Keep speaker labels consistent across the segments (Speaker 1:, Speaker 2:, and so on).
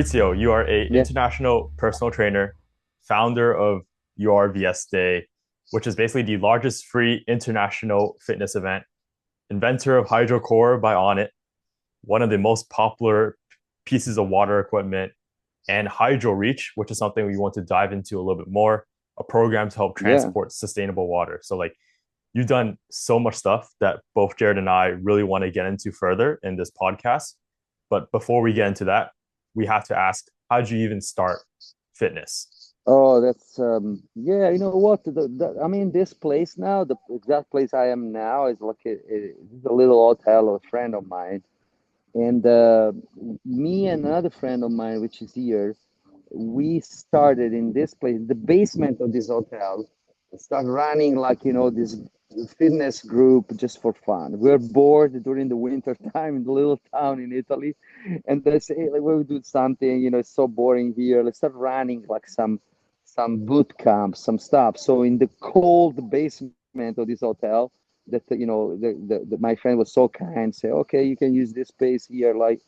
Speaker 1: Maurizio, you are a
Speaker 2: Yeah,
Speaker 1: international personal trainer, founder of URVS Day, which is basically the largest free international fitness event, inventor of HydroCore by Onnit, one of the most popular pieces of water equipment, and Hydro Reach, which is something we want to dive into a little bit more, a program to help
Speaker 2: yeah.
Speaker 1: transport sustainable water. So like you've done so much stuff that both Jared and I really want to get into further in this podcast. But before we get into that, we have to ask, how did you even start fitness?
Speaker 2: Oh, that's yeah. You know what? I mean, this place now, the exact place I am now is like a little hotel of a friend of mine, and me and another friend of mine, which is here, we started in this place, the basement of this hotel, start running like this fitness group just for fun. We're bored during the winter time in the little town in Italy, and they say, hey, like, we'll do something. It's so boring here. Let's start running like some boot camp, some stuff. So in the cold basement of this hotel, that my friend was so kind, say, okay, you can use this space here, like,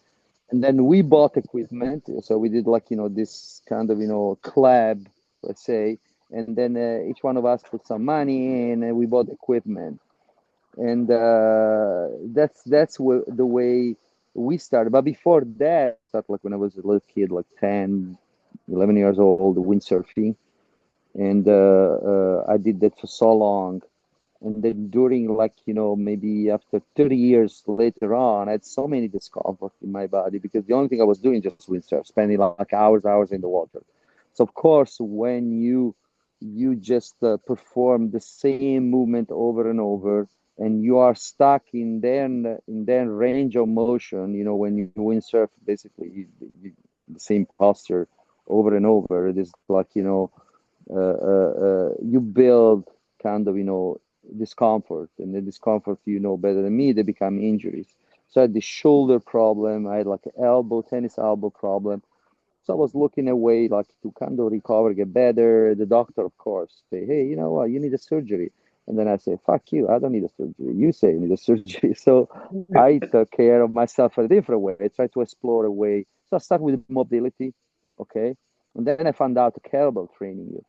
Speaker 2: and then we bought equipment. So we did like this kind of club, let's say, and then each one of us put some money in, and we bought equipment, and the way we started. But before that, started like when I was a little kid, like 10, 11 years old, windsurfing, and I did that for so long. And then during like maybe after 30 years later on, I had so many discomfort in my body because the only thing I was doing just windsurf, spending like hours in the water. So of course, when you just perform the same movement over and over, and you are stuck in their range of motion, when you windsurf, basically the same posture over and over. It is like you build kind of discomfort, and the discomfort, better than me, they become injuries. So I had the shoulder problem, I had like tennis elbow problem. So I was looking away like to kind of recover, get better. The doctor, of course, say, hey, you know what, you need a surgery. And then I say, fuck you, I don't need a surgery, you say you need a surgery. So I took care of myself a different way. I tried to explore a way. So I started with mobility, okay, and then I found out kettlebell training.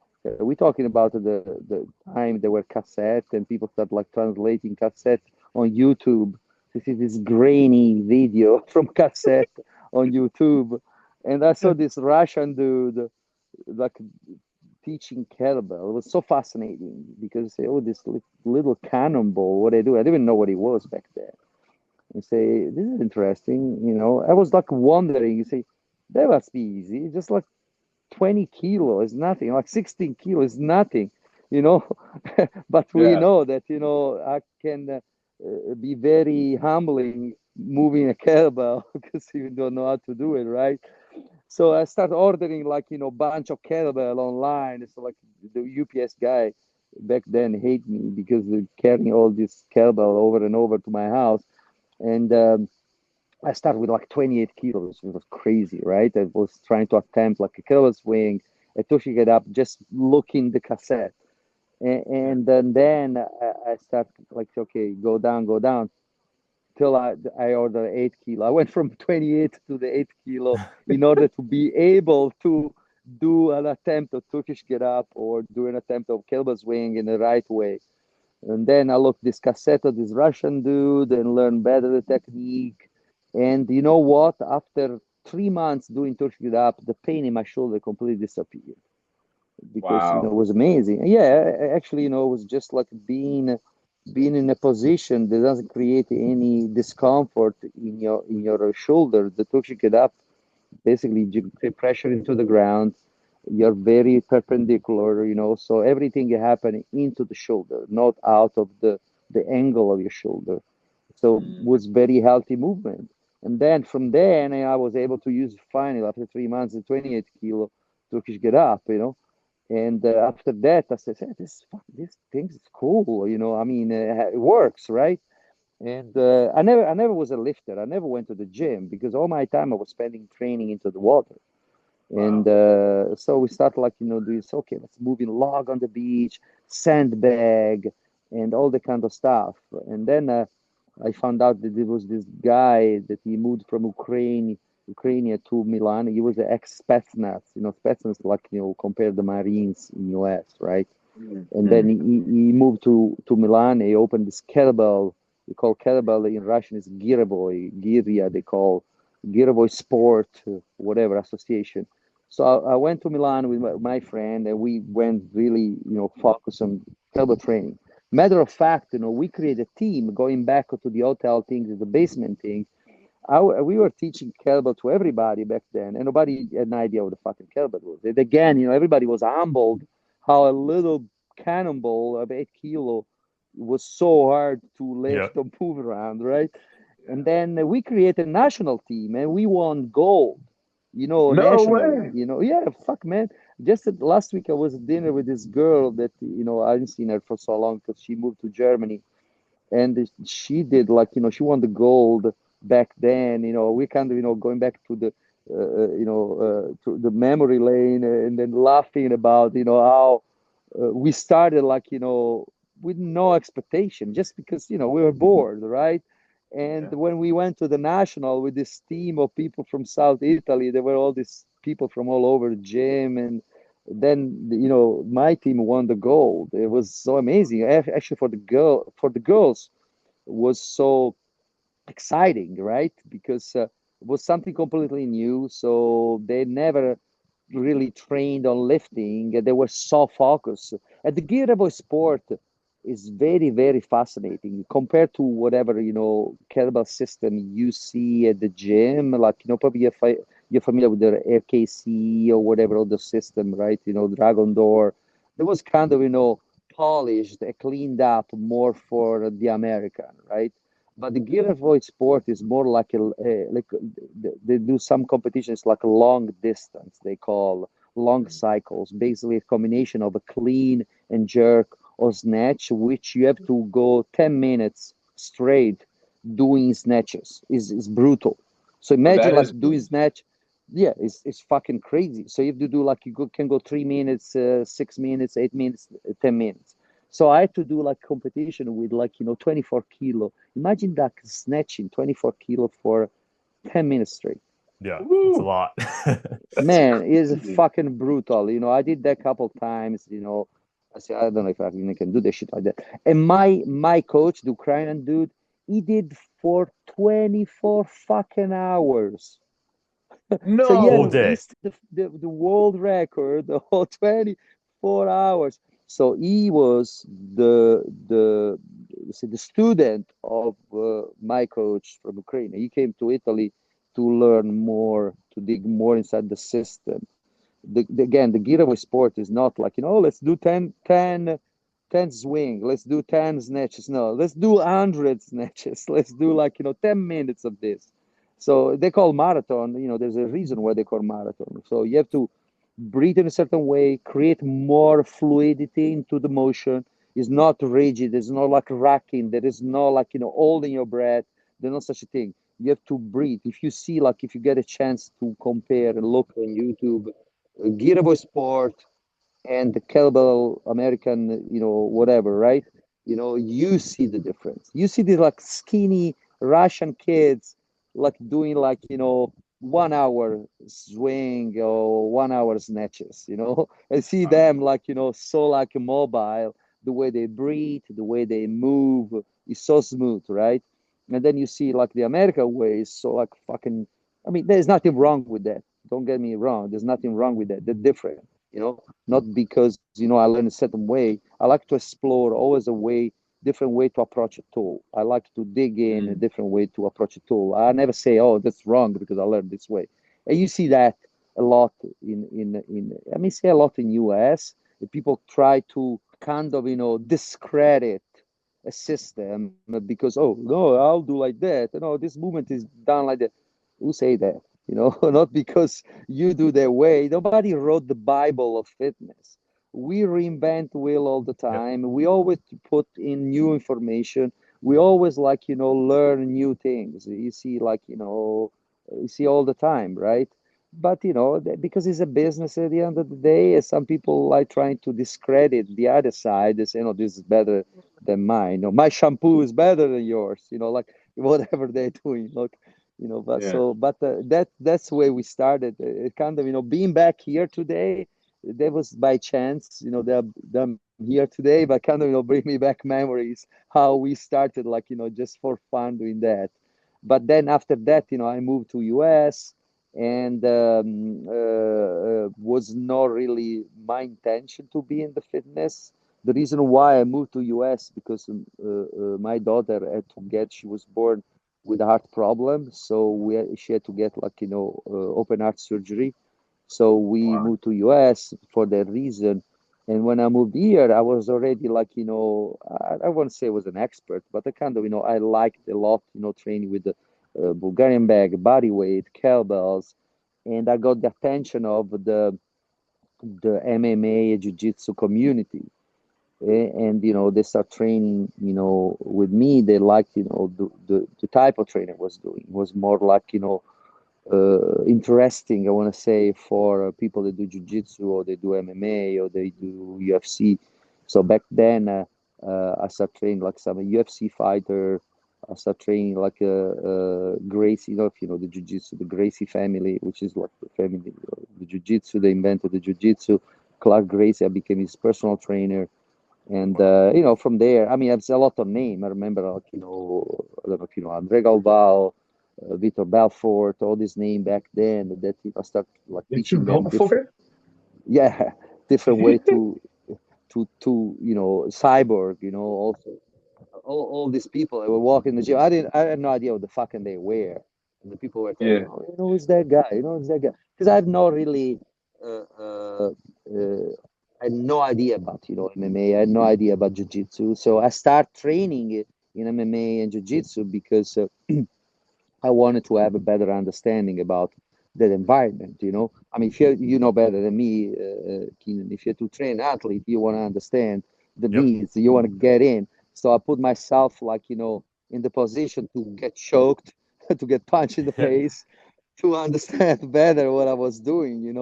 Speaker 2: We're talking about the time there were cassette, and people started like translating cassette on YouTube. This is this grainy video from cassette on YouTube, and I saw this Russian dude like teaching kettlebell. It was so fascinating because say, oh, this little cannonball, what I do, I didn't even know what it was back then. And say, this is interesting. I was like wondering. You say, that must be easy. Just like 20 kilo is nothing, like 16 kilo is nothing, you know. But we
Speaker 1: Yeah.
Speaker 2: know that, I can be very humbling moving a kettlebell because you don't know how to do it, right? So I start ordering like, bunch of kettlebell online. So like the UPS guy back then hate me because they're carrying all this kettlebell over and over to my house. And I started with like 28 kilos. It was crazy, right? I was trying to attempt like a kettlebell swing. I took it up just looking the cassette. And then I start like, okay, go down till I ordered 8 kilo. I went from 28 to the 8 kilo in order to be able to do an attempt of Turkish get up or do an attempt of kettlebell swing in the right way. And then I looked this cassette of this Russian dude and learned better the technique. And you know what? After 3 months doing Turkish get up, the pain in my shoulder completely disappeared because it
Speaker 1: Wow.
Speaker 2: was amazing. Yeah, actually, it was just like being in a position that doesn't create any discomfort in your shoulder. The Turkish get up, basically you put pressure into the ground. You're very perpendicular, so everything happening into the shoulder, not out of the angle of your shoulder. So it
Speaker 1: Mm.
Speaker 2: was very healthy movement. And then from there, and I was able to use finally after 3 months the 28 kilo Turkish get up, and after that, I said, hey, this thing is cool, I mean, it works, right? And I never was a lifter. I never went to the gym because all my time I was spending training into the water. And
Speaker 1: Wow.
Speaker 2: so we start like, doing, so, okay, let's move in log on the beach, sandbag, and all the kind of stuff. And then I found out that there was this guy that he moved from Ukraine. Ukraine to Milan. He was an ex-Spetsnaz. Spetsnaz, like, compared the Marines in US, right? And then
Speaker 1: Mm.
Speaker 2: he moved to Milan. He opened this kettlebell. We call kettlebell in Russian is Girevoy, Giria, they call Girevoy Sport, whatever association. So I went to Milan with my friend, and we went really, focus on kettlebell training. Matter of fact, we created a team going back to the hotel things, the basement thing. We were teaching kettlebell to everybody back then, and nobody had an idea what the fucking kettlebell was. And again, everybody was humbled how a little cannonball of 8 kilo was so hard to
Speaker 1: Yeah.
Speaker 2: lift or move around, right? And then we created a national team, and we won gold,
Speaker 3: No
Speaker 2: nationally.
Speaker 3: way.
Speaker 2: Yeah, fuck, man. Just last week, I was at dinner with this girl that I hadn't seen her for so long because she moved to Germany, and she did, like, she won the gold back then. We kind of, going back to the to the memory lane, and then laughing about, how we started, like, with no expectation, just because we were bored, right? And
Speaker 3: Yeah.
Speaker 2: when we went to the national with this team of people from South Italy, there were all these people from all over the gym, and then my team won the gold. It was so amazing. Actually, for the girls, was so exciting, right? Because it was something completely new. So they never really trained on lifting. They were so focused. And the gearable sport is very, very fascinating compared to whatever, kettlebell system you see at the gym. Like, probably you're familiar with the RKC or whatever other system, right? Dragon Door. There was kind of, polished, cleaned up more for the American, right? But the gear avoid sport is more like they do some competitions like a long distance. They call long cycles, basically a combination of a clean and jerk or snatch, which you have to go 10 minutes straight doing snatches. Is brutal. So imagine
Speaker 3: That
Speaker 2: like
Speaker 3: is
Speaker 2: doing
Speaker 3: brutal.
Speaker 2: snatch. Yeah, it's fucking crazy. So you have to do like can go 3 minutes, 6 minutes, 8 minutes, 10 minutes. So I had to do like competition with like 24 kilo. Imagine that snatching 24 kilo for 10 minutes straight.
Speaker 1: Yeah. It's a
Speaker 3: Woo,
Speaker 1: lot.
Speaker 3: that's
Speaker 2: Man, it is
Speaker 3: crazy.
Speaker 2: fucking brutal. I did that a couple times. I said, I don't know if I even can do this shit like that. And my coach, the Ukrainian dude, he did for 24 fucking hours. So yeah,
Speaker 1: Whole
Speaker 3: No.
Speaker 1: day.
Speaker 2: he's the world record, the whole 24 hours. So he was the student of my coach from Ukraine. He came to Italy to learn more, to dig more inside the system. Again, the getaway sport is not like, let's do 10 swing, let's do 10 snatches. No, let's do 100 snatches. Let's do like, 10 minutes of this. So they call marathon, there's a reason why they call marathon. So you have to breathe in a certain way, create more fluidity into the motion. It's not rigid, it's not like racking, there is no like, holding your breath. There's no such a thing. You have to breathe. If you see, like, if you get a chance to compare and look on YouTube, gearable sport and the kettlebell American, whatever, right? You see the difference. You see these like skinny Russian kids like doing like, 1 hour swing or 1 hour snatches, I see them like, so like mobile, the way they breathe, the way they move is so smooth, right? And then you see like the American way is so like fucking, I mean, there's nothing wrong with that. Don't get me wrong. There's nothing wrong with that. They're different, not because I learned a certain way. I like to explore always a way, different way to approach a tool. I like to dig in a
Speaker 3: Mm.
Speaker 2: different way to approach a tool. I never say, oh, that's wrong because I learned this way. And you see that a lot in I mean, say a lot in US. People try to kind of discredit a system because, oh no, I'll do like that. No, this movement is done like that. Who say that? Not because you do their way. Nobody wrote the Bible of fitness. We reinvent wheel all the
Speaker 1: Yep.
Speaker 2: time. We always put in new information. We always like, learn new things. You see, like, you see all the time, right? But because it's a business at the end of the day, some people like trying to discredit the other side. They say, no, this is better than mine. No, my shampoo is better than yours. Like whatever they're doing. Look, But
Speaker 4: Yeah.
Speaker 2: that's where we started. Kind of, being back here today, that was by chance. That I'm here today, but kind of, bring me back memories how we started, like, just for fun doing that. But then after that, I moved to US, and was not really my intention to be in the fitness. The reason why I moved to US because my daughter had to get, she was born with a heart problem, so she had to get, like, open heart surgery. So we
Speaker 4: Wow.
Speaker 2: moved to US for that reason. And when I moved here, I was already, like, I won't say I was an expert, but I kind of, I liked a lot, training with the Bulgarian bag, body weight, kettlebells, and I got the attention of the MMA jiu-jitsu community. And they start training, with me. They liked, the type of training I was doing. It was more like, interesting, I want to say, for people that do jiu-jitsu or they do MMA or they do UFC. So back then, I started training like some UFC fighter. I started training like a Gracie, if you know the jiu-jitsu, the Gracie family, which is like the family, the jiu-jitsu. They invented the jiu-jitsu. Clark Gracie, I became his personal trainer. And from there, I mean, it's a lot of name. I remember, like, I don't know if Andre Galvao, Vitor Belfort, all this name back then. That I start, like,
Speaker 4: Did you
Speaker 2: teaching
Speaker 4: go
Speaker 2: them
Speaker 4: for
Speaker 2: different,
Speaker 4: it?
Speaker 2: yeah, different way to cyborg. Also all these people that were walking the gym. I had no idea what the fucking they were. And the people were telling me,
Speaker 4: Yeah.
Speaker 2: oh, who's that guy? Who's that guy? Because I've not really, uh, uh, uh, I had no idea about, MMA. I had no idea about jiu-jitsu. So I start training in MMA and jiu-jitsu because I wanted to have a better understanding about that environment. I mean, if you know better than me, Keenan, if you're to train an athlete, you want to understand the
Speaker 1: Yep.
Speaker 2: needs, you want to get in. So I put myself, like, in the position to get choked, to get punched in the face, to understand better what I was doing.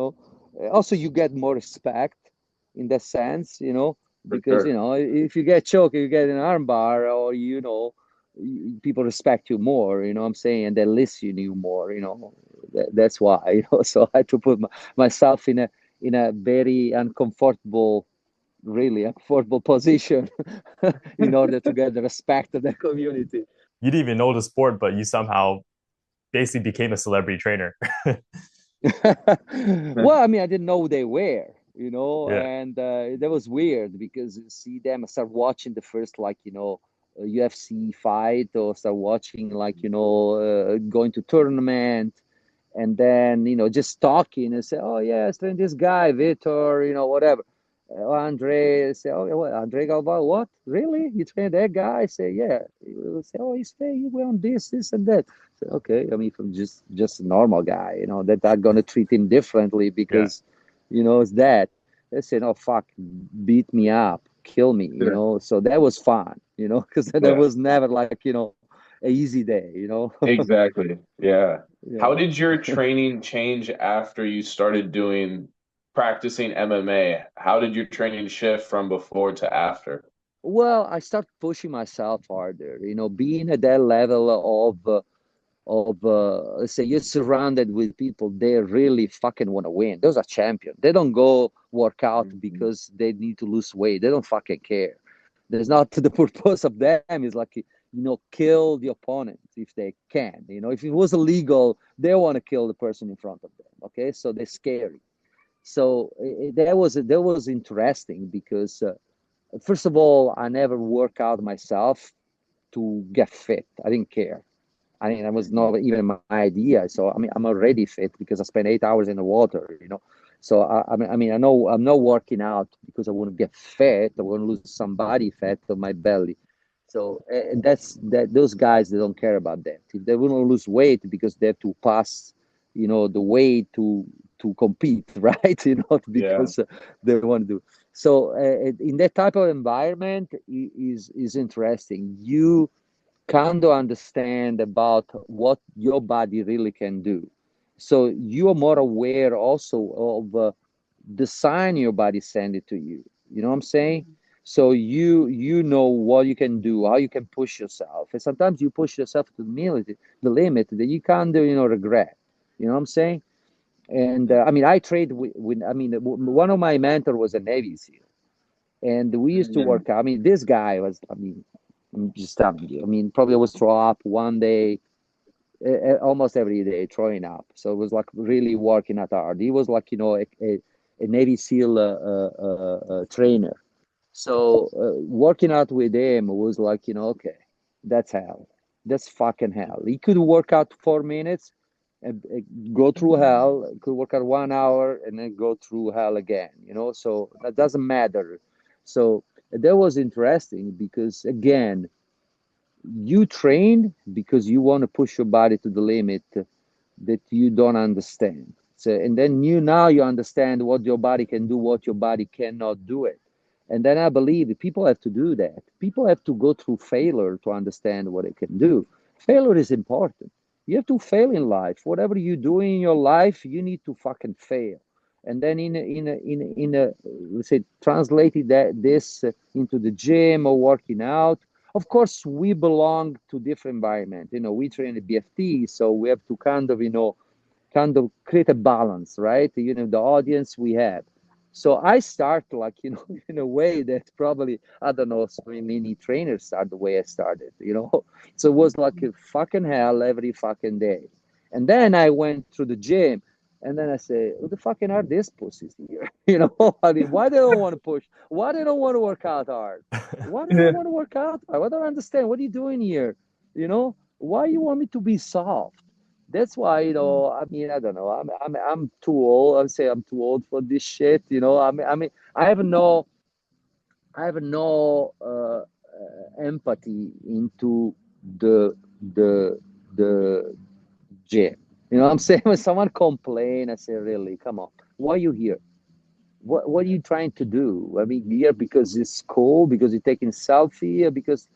Speaker 2: Also, you get more respect in that sense,
Speaker 4: For
Speaker 2: because,
Speaker 4: sure.
Speaker 2: if you get choked, you get an armbar, or, people respect you more, what I'm saying, and they listen to you more, that's why, so I had to put myself in a very uncomfortable, really uncomfortable position in order to get the respect of the community.
Speaker 1: You didn't even know the sport, but you somehow basically became a celebrity trainer.
Speaker 2: Well, I mean, I didn't know who they were,
Speaker 1: Yeah.
Speaker 2: and that was weird because you see them, I start watching the first, like, UFC fight, or start watching, like, going to tournament, and then, just talking and say, oh yeah, I trained this guy, Vitor, whatever. Andre say, oh yeah, what, Andre Galvao, what? Really? You trained that guy? I say, yeah. He will say, oh, he went on this, and that. Say, okay, I mean, from just a normal guy, that I'm gonna treat him differently
Speaker 1: Yeah.
Speaker 2: because, it's that. They say, no, fuck, beat me up, kill me,
Speaker 4: Yeah.
Speaker 2: So that was fun, because that
Speaker 4: Yeah.
Speaker 2: was never like, a easy day.
Speaker 4: Exactly. Yeah. How
Speaker 2: Yeah.
Speaker 4: did your training change after you started doing practicing MMA? How did your training shift from before to after?
Speaker 2: Well, I start pushing myself harder, being at that level of let's say you're surrounded with people they really fucking want to win. Those are champions. They don't go work out
Speaker 4: Mhm.
Speaker 2: because they need to lose weight. They don't fucking care. There's not the purpose of them is like, kill the opponent if they can. If it was illegal, they want to kill the person in front of them. Okay, so they're scary. So that was interesting because first of all, I never work out myself to get fit. I didn't care. I mean, that was not even my idea. So I mean, I'm already fit because I spent 8 hours in the water. So I mean, I know I'm not working out because I want to get fat. I want to lose some body fat on my belly. So and that's that. Those guys, they don't care about that. If they want to lose weight because they have to pass, the weight to compete, right?
Speaker 4: Yeah.
Speaker 2: Because they want to do. So in that type of environment is interesting. You kind of understand about what your body really can do. So you are more aware also of the sign your body send it to you. You know what I'm saying? So you know what you can do, how you can push yourself, and sometimes you push yourself to the limit that you can't, regret. You know what I'm saying? And I mean, I trade with I mean, one of my mentor was a Navy SEAL, and we used to
Speaker 4: Mm-hmm.
Speaker 2: work out. I mean, this guy was, I mean, I'm just telling you. I mean, probably was throw up one day, almost every day, throwing up. So it was like really working at hard. He was like, a Navy SEAL trainer. So working out with him was like, okay, that's hell. That's fucking hell. He could work out 4 minutes and go through hell, could work out 1 hour and then go through hell again, so that doesn't matter. So that was interesting because, again, you train because you want to push your body to the limit that you don't understand. So, and then now you understand what your body can do, what your body cannot do it. And then I believe people have to do that. People have to go through failure to understand what it can do. Failure is important. You have to fail in life. Whatever you do in your life, you need to fucking fail. And then let's say, translated this into the gym or working out. Of course, we belong to different environment. We train at BFT, so we have to kind of create a balance, right? The audience we have. So I start like, in a way that probably, I don't know, so many trainers start the way I started. So it was like a fucking hell every fucking day. And then I went to the gym, and then I say, who the fucking are these pussies here? I mean, why they don't want to push? Why they don't want to work out hard? Why they don't
Speaker 4: Yeah.
Speaker 2: want to work out hard? I don't understand. What are you doing here? Why you want me to be soft? That's why, I mean, I don't know. I'm too old. I say I'm too old for this shit. I mean, I have no empathy into the the the gym. What I'm saying? When someone complain, I say, really, come on, why are you here? What are you trying to do? I mean, here because it's cool, because you're taking selfie, because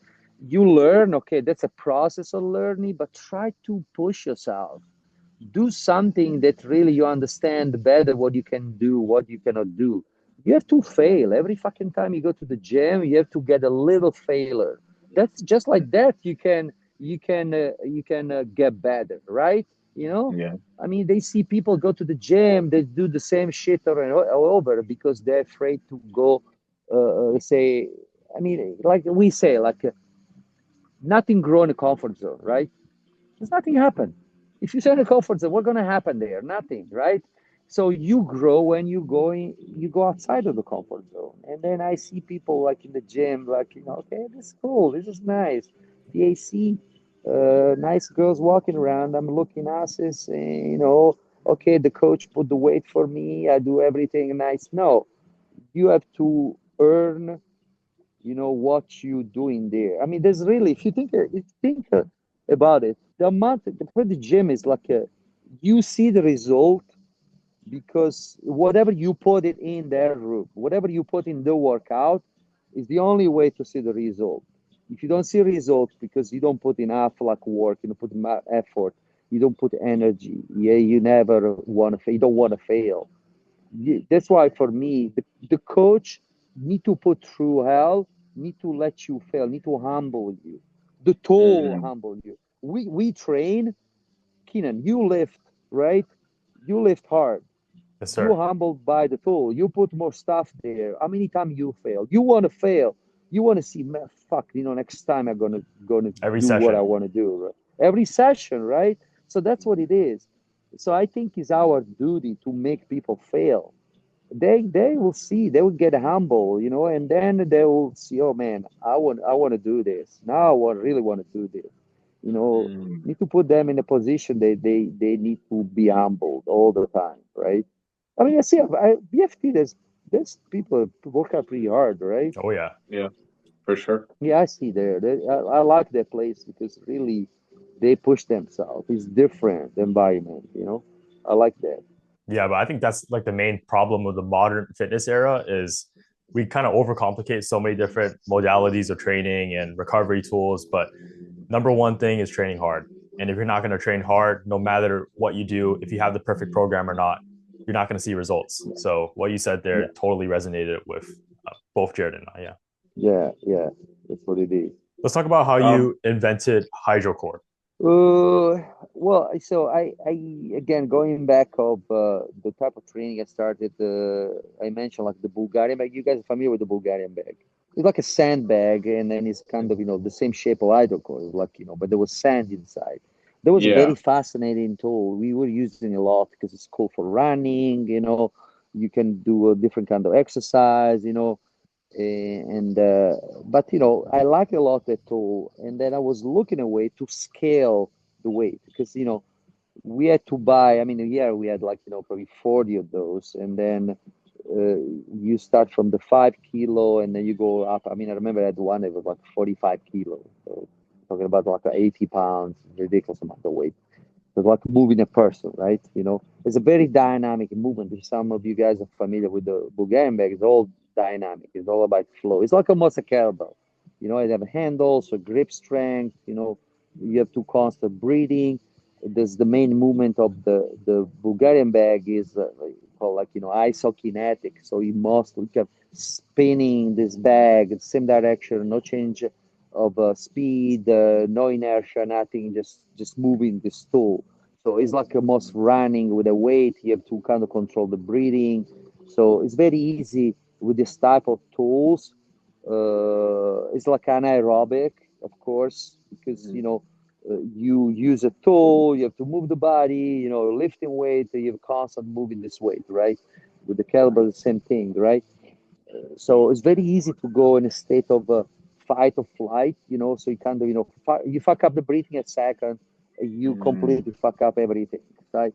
Speaker 2: you learn. Okay, that's a process of learning, but try to push yourself. Do something that really you understand better what you can do, what you cannot do. You have to fail every fucking time you go to the gym. You have to get a little failure. That's just like that. You can get better, right? You know.
Speaker 4: Yeah.
Speaker 2: I mean, they see people go to the gym, they do the same shit over and over because they're afraid to go. Say, I mean, like we say, like nothing grow in a comfort zone, right? There's nothing happen. If you stay in a comfort zone, what's gonna happen there? Nothing, right? So you grow when you go outside of the comfort zone. And then I see people like in the gym, like, okay, this is cool, this is nice. The AC, nice girls walking around. I'm looking asses, and, okay, the coach put the weight for me. I do everything nice. No, you have to earn what you doing there. I mean, there's really, if you think about it, the amount for the gym is like you see the result because whatever you put it in their room, whatever you put in the workout is the only way to see the result. If you don't see results because you don't put enough like work, you don't put enough effort, you don't put energy, yeah, you never want to, you don't want to fail. That's why for me, the coach need to put through hell, need to let you fail, need to humble you. The tool
Speaker 4: Mm-hmm.
Speaker 2: humble you. We train, Keenan, you lift, right? You lift hard.
Speaker 1: Yes,
Speaker 2: You
Speaker 1: sir.
Speaker 2: humbled by the tool. You put more stuff there. How many times you fail? You want to fail. You want to see, man, fuck, next time I'm gonna
Speaker 1: Every
Speaker 2: do what I
Speaker 1: session.
Speaker 2: want to do. Right? Every session, right? So that's what it is. So I think it's our duty to make people fail. They will see, they will get humble, and then they will see, oh man, I want to do this now. Really want to do this. you know
Speaker 4: Mm-hmm.
Speaker 2: Need to put them in a position they need to be humbled all the time, right? I mean, I see, BFT, there's people who work out pretty hard, right?
Speaker 1: Oh yeah.
Speaker 4: Yeah, for sure.
Speaker 2: Yeah, I see there. I like that place because really they push themselves. It's different environment. I like that.
Speaker 1: Yeah, but I think that's like the main problem with the modern fitness era is we kind of overcomplicate so many different modalities of training and recovery tools. But number one thing is training hard. And if you're not going to train hard, no matter what you do, if you have the perfect program or not, you're not going to see results.
Speaker 2: Yeah,
Speaker 1: So what you said there
Speaker 2: yeah.
Speaker 1: totally resonated with both Jared and I. Yeah.
Speaker 2: yeah, that's what it is.
Speaker 1: Let's talk about how
Speaker 4: Um,
Speaker 1: you invented HydroCore.
Speaker 2: Well, so I again going back of the type of training I started. I mentioned like the Bulgarian bag. You guys are familiar with the Bulgarian bag? It's like a sandbag, and then it's kind of the same shape of hydrocore, like but there was sand inside. That was a very
Speaker 4: yeah.
Speaker 2: fascinating tool. We were using a lot because it's cool for running. You can do a different kind of exercise. And but I like a lot that tool, and then I was looking a way to scale the weight because we had to buy. I mean, a year we had like probably 40 of those, and then you start from the 5 kilo, and then you go up. I mean, I remember I had one that was like 45 kilo, so talking about like 80 pounds, ridiculous amount of weight. It's like moving a person, right? It's a very dynamic movement. If some of you guys are familiar with the Bulgarian bag, it's all dynamic. It's all about flow. It's like almost a kettlebell. It have handles, so grip strength. You have to constant breathing. There's the main movement of the Bulgarian bag is called like isokinetic. So you keep spinning this bag in the same direction, no change of speed, no inertia, nothing, just moving the stool. So it's like almost running with a weight. You have to kind of control the breathing. So it's very easy with this type of tools. It's like anaerobic, of course, because you use a tool, you have to move the body, lifting weight, you have constant moving this weight, right? With the kettlebell, the same thing, right? So it's very easy to go in a state of fight or flight, so you kind of, you fuck up the breathing a second, you
Speaker 4: Mm,
Speaker 2: completely fuck up everything, right?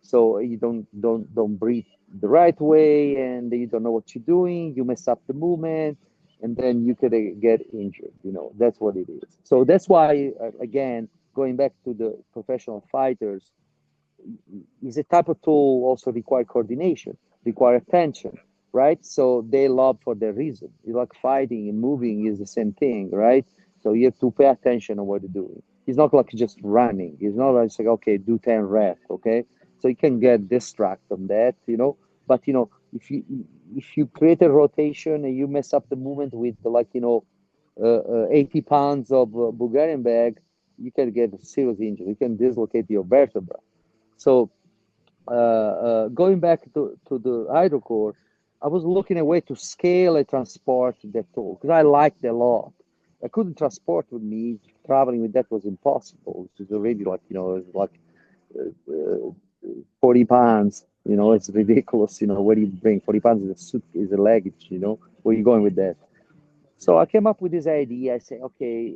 Speaker 2: So you don't breathe the right way, and you don't know what you're doing, you mess up the movement, and then you could get injured. That's what it is. So that's why, again, going back to the professional fighters, is a type of tool also require coordination, require attention, right? So they love for their reason. It's like fighting and moving is the same thing, right? So you have to pay attention on what you're doing. It's not like just running. It's not like, okay, do 10 reps, okay? So you can get distracted on that, But if you create a rotation and you mess up the movement with 80 pounds of Bulgarian bag, you can get a serious injury. You can dislocate your vertebra. So going back to the HydroCore, I was looking at a way to scale and transport that tool because I liked it a lot. I couldn't transport with me. Traveling with that was impossible. It was already like, it was like uh, 40 pounds. It's ridiculous. Where do you bring 40 pounds is a suit, is a luggage, where are you going with that? So I came up with this idea. I said, okay,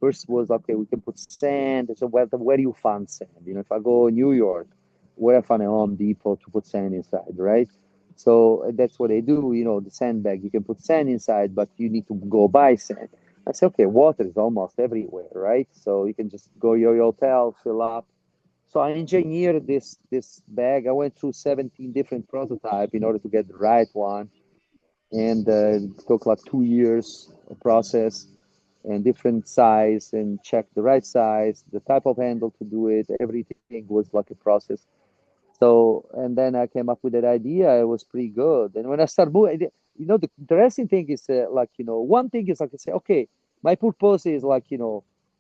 Speaker 2: first was okay, we can put sand. So where do you find sand? If I go New York, where I find a Home Depot to put sand inside, right? So that's what they do. The sandbag, you can put sand inside, but you need to go buy sand. I said, okay, water is almost everywhere, right? So you can just go to your hotel, fill up. So I engineered this bag. I went through 17 different prototypes in order to get the right one, and it took like 2 years of process and different size and check the right size, the type of handle to do it. Everything was like a process. So and then I came up with that idea. It was pretty good. And when I started moving, the interesting thing is one thing is like I say, okay, my purpose is like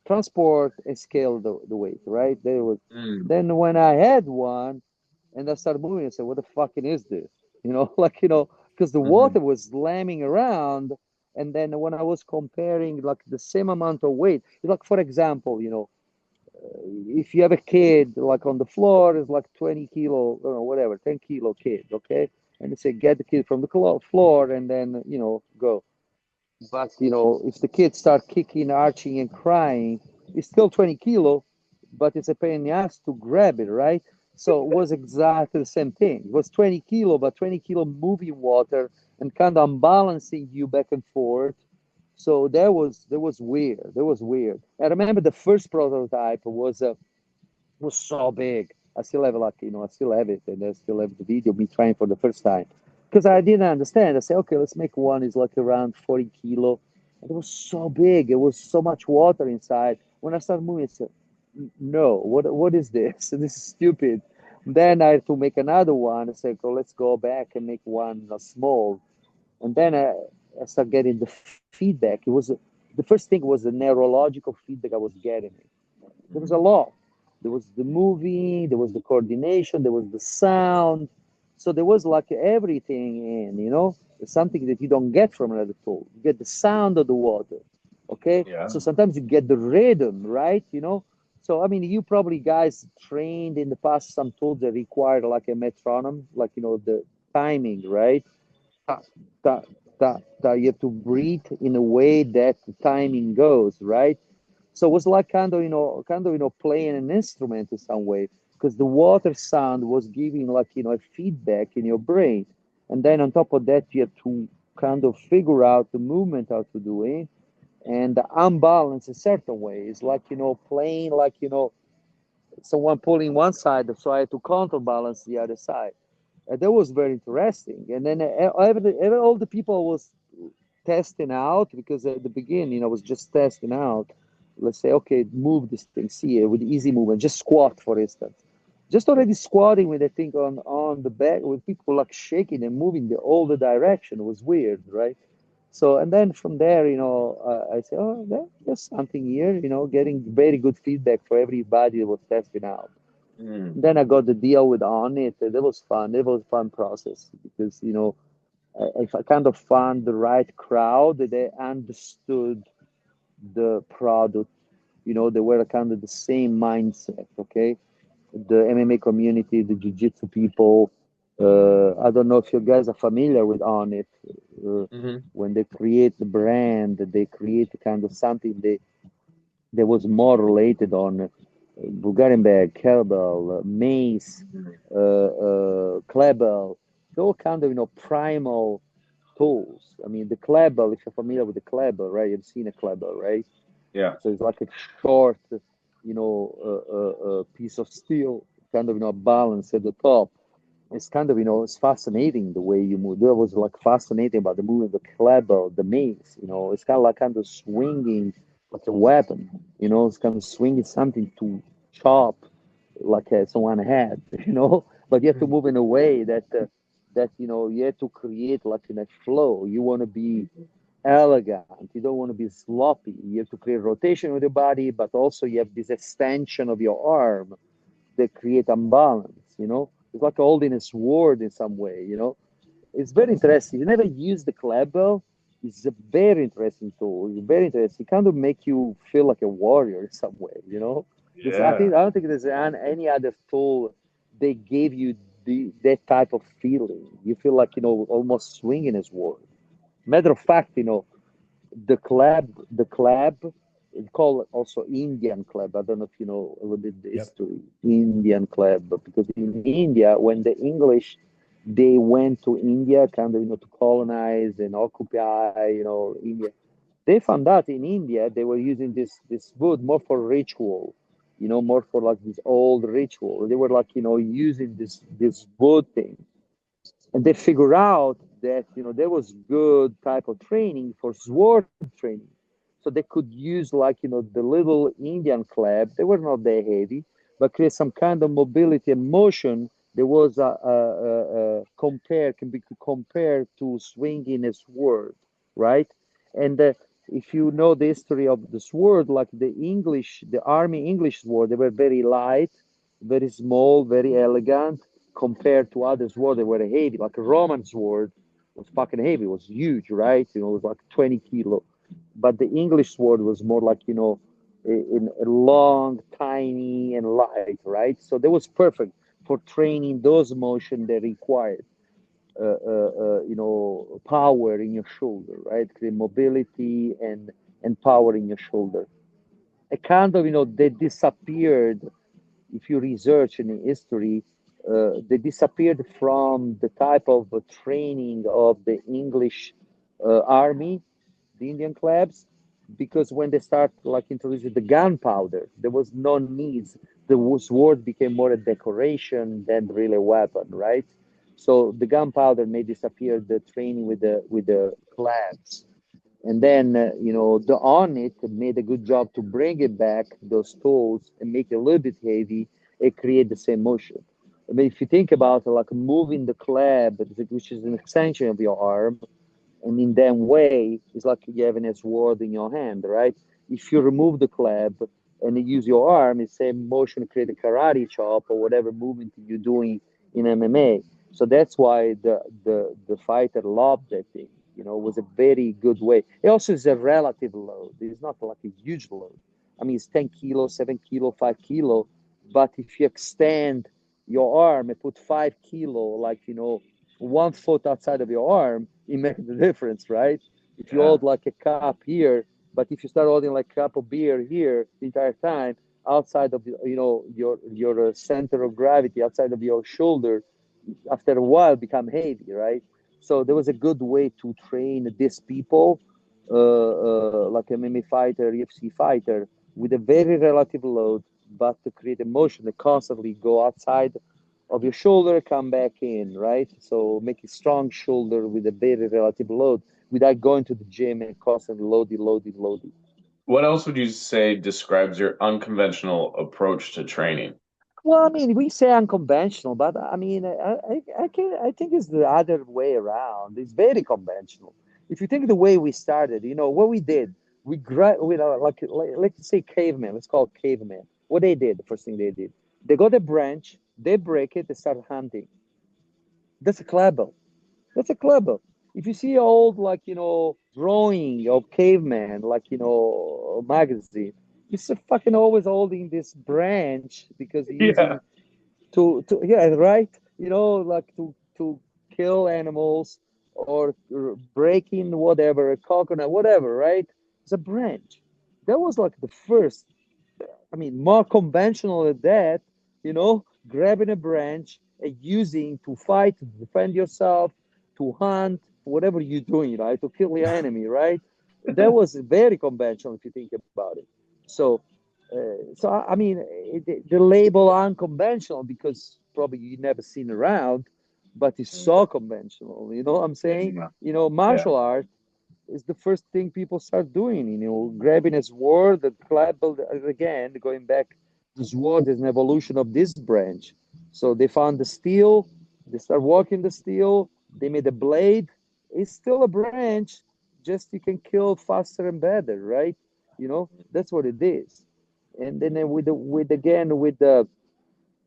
Speaker 2: transport and scale the weight, right? There was.
Speaker 4: mm,
Speaker 2: Then when I had one and I started moving, I said, "What the fucking is this?" Because the
Speaker 4: mm-hmm,
Speaker 2: water was slamming around. And then when I was comparing like the same amount of weight, like for example, if you have a kid like on the floor, it's like 20 kilo, whatever, 10 kilo kid, okay? And they say, get the kid from the floor and then, go. But, if the kids start kicking, arching, and crying, it's still 20 kilo, but it's a pain in the ass to grab it, right? So it was exactly the same thing. It was 20 kilo, but 20 kilo moving water and kind of unbalancing you back and forth. So that was weird. That was weird. I remember the first prototype was so big. I still have like I still have it, and I still have the video me trying for the first time because I didn't understand. I said, okay, let's make one is like around 40 kilo. And it was so big. It was so much water inside. When I started moving, I said, no, what is this? This is stupid. Then I had to make another one. I said, oh, let's go back and make one small. And then I started getting the feedback. It was the first thing was the neurological feedback I was getting. There was a lot. There was the moving, there was the coordination, there was the sound. So there was like everything in, something that you don't get from another tool. You get the sound of the water. Okay.
Speaker 4: Yeah.
Speaker 2: So sometimes you get the rhythm, right? So I mean, you probably guys trained in the past some tools that required like a metronome, like the timing, right? Ta, ta, ta. You have to breathe in a way that the timing goes, right? So it was like playing an instrument in some way because the water sound was giving like a feedback in your brain, and then on top of that you have to kind of figure out the movement how to do it and unbalance a certain way. It's like playing like someone pulling one side, so I had to counterbalance the other side. And that was very interesting. And then all the people was testing out because at the beginning I was just testing out. Let's say, okay, move this thing, see it with easy movement, just squat, for instance. Just already squatting with the thing on the back with people like shaking and moving all the direction was weird, right? So and then from there, I say, oh, there's something here, getting very good feedback for everybody that was testing out.
Speaker 4: Mm.
Speaker 2: Then I got the deal with on it. That was fun. It was a fun process because if I kind of found the right crowd, they understood the product. They were kind of the same mindset. Okay, the MMA community, the jiu-jitsu people. I don't know if you guys are familiar with On It. Uh,
Speaker 4: Hmm.
Speaker 2: when they create the brand, they create kind of something that was more related on Bulgarian bag, kettlebell, mace, Klebel, all kind of primal tools. I mean, the Klebel, if you're familiar with the Klebel, right? You've seen a Klebel, right?
Speaker 4: Yeah.
Speaker 2: So it's like a short, piece of steel, kind of balance at the top. It's kind of it's fascinating the way you move. That was like fascinating about the movement, the Klebel, the mace. It's kind of swinging like a weapon. It's kind of swinging something to chop like someone had. But you have to move in a way that you have to create like in a flow. You want to be elegant. You don't want to be sloppy. You have to create rotation with your body, but also you have this extension of your arm that create imbalance. It's like holding a sword in some way. It's very interesting. You never use the Klebel. It's a very interesting tool. It's very interesting. It kind of make you feel like a warrior in some way.
Speaker 4: Yeah.
Speaker 2: I don't think there's any other tool they gave you that type of feeling. You feel like almost swinging a sword. Matter of fact, the club, it's called also Indian club. I don't know if you know a little bit the
Speaker 1: Yep.
Speaker 2: history. Indian club, because in India, when the English they went to India, kind of to colonize and occupy, India. They found out in India they were using this wood more for ritual, more for like this old ritual. They were like using this wood thing and they figure out that there was good type of training for sword training, so they could use like the little Indian club. They were not that heavy, but create some kind of mobility and motion. There was can be compared to swinging a sword, right? And if you know the history of the sword, like the army English sword, they were very light, very small, very elegant compared to other swords that were heavy. Like a Roman sword was fucking heavy, it was huge, right? It was like 20 kilo. But the English sword was more like, a long, tiny, and light, right? So that was perfect for training those motion that required, power in your shoulder, right? Create mobility and power in your shoulder. A kind of, they disappeared if you research in history, they disappeared from the type of training of the English army, the Indian clubs, because when they start like introducing the gunpowder, there was no needs. The sword became more a decoration than really a weapon, right? So the gunpowder may disappear the training with the clubs, and then the on it made a good job to bring it back those tools and make it a little bit heavy and create the same motion. I mean, if you think about it, like moving the club, which is an extension of your arm, And in that way, it's like you having a sword in your hand, right? If you remove the club and you use your arm, it's same motion to create a karate chop or whatever movement you're doing in MMA. So that's why the fighter loved that thing. It was a very good way. It also is a relative load. It's not like a huge load. I mean, it's 10 kilo, 7 kilo, 5 kilo. But if you extend your arm and put 5 kilo, like, 1 foot outside of your arm, it makes the difference, right? If you
Speaker 4: Yeah.
Speaker 2: hold like a cup here, but if you start holding like a cup of beer here the entire time, outside of your center of gravity, outside of your shoulder, after a while become heavy, right? So there was a good way to train these people, like MMA fighter, UFC fighter, with a very relative load, but to create a motion that constantly go outside of your shoulder, come back in, right? So make a strong shoulder with a very relative load without going to the gym and constantly loading, loading, loading.
Speaker 4: What else would you say describes your unconventional approach to training?
Speaker 2: Well, I mean, we say unconventional, but I mean, I think it's the other way around. It's very conventional. If you think the way we started, what we did, like let's say caveman. Let's call it caveman. What they did, the first thing they did, they got a branch, they break it, they start hunting. That's a club. That's a clever. If you see old, like, drawing of caveman, like, magazine, he's fucking always holding this branch because he's
Speaker 4: Yeah.
Speaker 2: using yeah, right? Like to kill animals or breaking whatever, a coconut, whatever, right? It's a branch. That was like the first. I mean, more conventional than that, grabbing a branch and using to fight, to defend yourself, to hunt, whatever you're doing, right? To kill your enemy, right? That was very conventional if you think about it. So, I mean, the label unconventional because probably you never seen around, but it's so conventional. You know what I'm saying?
Speaker 4: Yeah. Yeah.
Speaker 2: Martial art is the first thing people start doing, grabbing a sword, the club, again, going back, the sword is an evolution of this branch. So they found the steel, they start working the steel, they made a blade. It's still a branch, just you can kill faster and better, right? That's what it is. And then with the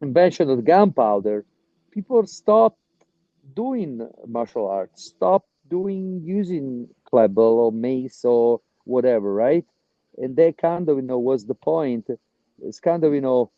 Speaker 2: invention of the gunpowder, people stop doing martial arts, stop doing using Klebel or mace or whatever, right? And that kind of was the point. It's kind of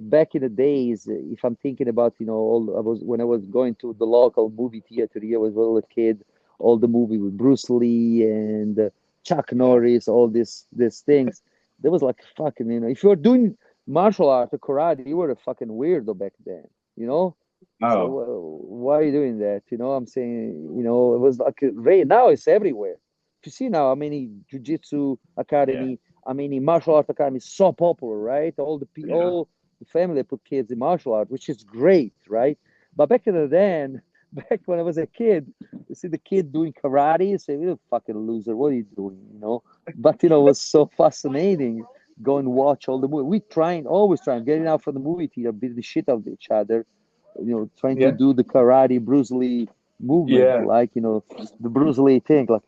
Speaker 2: back in the days. If I'm thinking about I was when I was going to the local movie theater here, I was a little kid. All the movie with Bruce Lee and Chuck Norris, all these things. There was like fucking if you were doing martial art or karate, you were a fucking weirdo back then. You know, say,
Speaker 4: Oh,
Speaker 2: well, why are you doing that? I'm saying, it was like now it's everywhere. If you see now, how many jujitsu
Speaker 4: yeah.
Speaker 2: academy, how many martial art academy is so popular, right?
Speaker 4: Yeah.
Speaker 2: All the family put kids in martial art, which is great, right? But back in the then, back when I was a kid, you see the kid doing karate, you say, you fucking loser, what are you doing? But it was so fascinating. Go and watch all the movie. We trying, always trying, getting out from the movie theater, beat the shit out of each other, trying to
Speaker 4: Yeah.
Speaker 2: do the karate Bruce Lee movement,
Speaker 4: Yeah.
Speaker 2: like, the Bruce Lee thing, like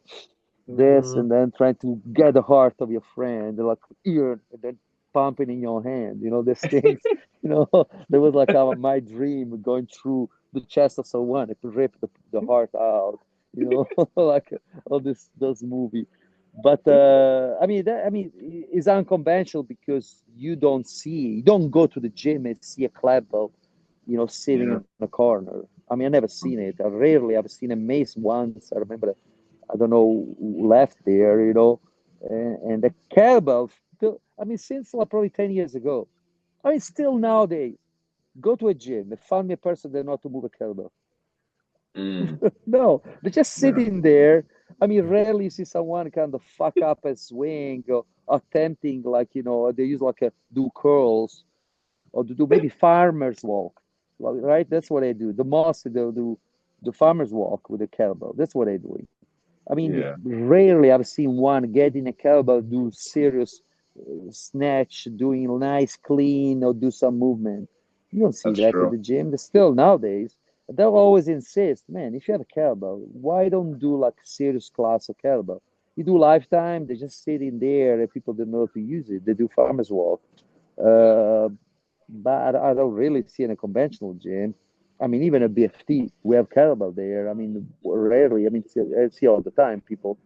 Speaker 2: this,
Speaker 4: Mhm.
Speaker 2: and then trying to get the heart of your friend, like ear, and then pumping in your hand, these things, there was like my dream going through the chest of someone, I could rip the heart out, like all those movie. But it's unconventional because you don't go to the gym and see a club sitting
Speaker 4: Yeah.
Speaker 2: in a corner. I mean, I never seen it. I've seen a mace once. I remember, I don't know who left there, and the kettlebell still, I mean, since like probably 10 years ago. I mean, still nowadays, go to a gym and find me a person that know how to move a kettlebell.
Speaker 4: Mm.
Speaker 2: No, they're just
Speaker 4: Yeah.
Speaker 2: sitting there. I mean, rarely see someone kind of fuck up a swing or attempting, like, they use like a do curls or to do maybe farmer's walk, right? That's what they do. The most they'll do the farmer's walk with a kettlebell. That's what they're doing. I mean,
Speaker 4: Yeah.
Speaker 2: rarely I've seen one getting a kettlebell, do serious snatch, doing nice clean, or do some movement. You don't see
Speaker 4: That's
Speaker 2: that at
Speaker 4: true.
Speaker 2: the gym. There's still nowadays. They'll always insist, man, if you have a kettlebell, why don't do like a serious class of kettlebell? You do lifetime, they just sit in there and people don't know how to use it. They do farmers walk. Uh, but I don't really see in a conventional gym. I mean, even a BFT, we have kettlebell there. I mean, rarely. I mean, I see all the time people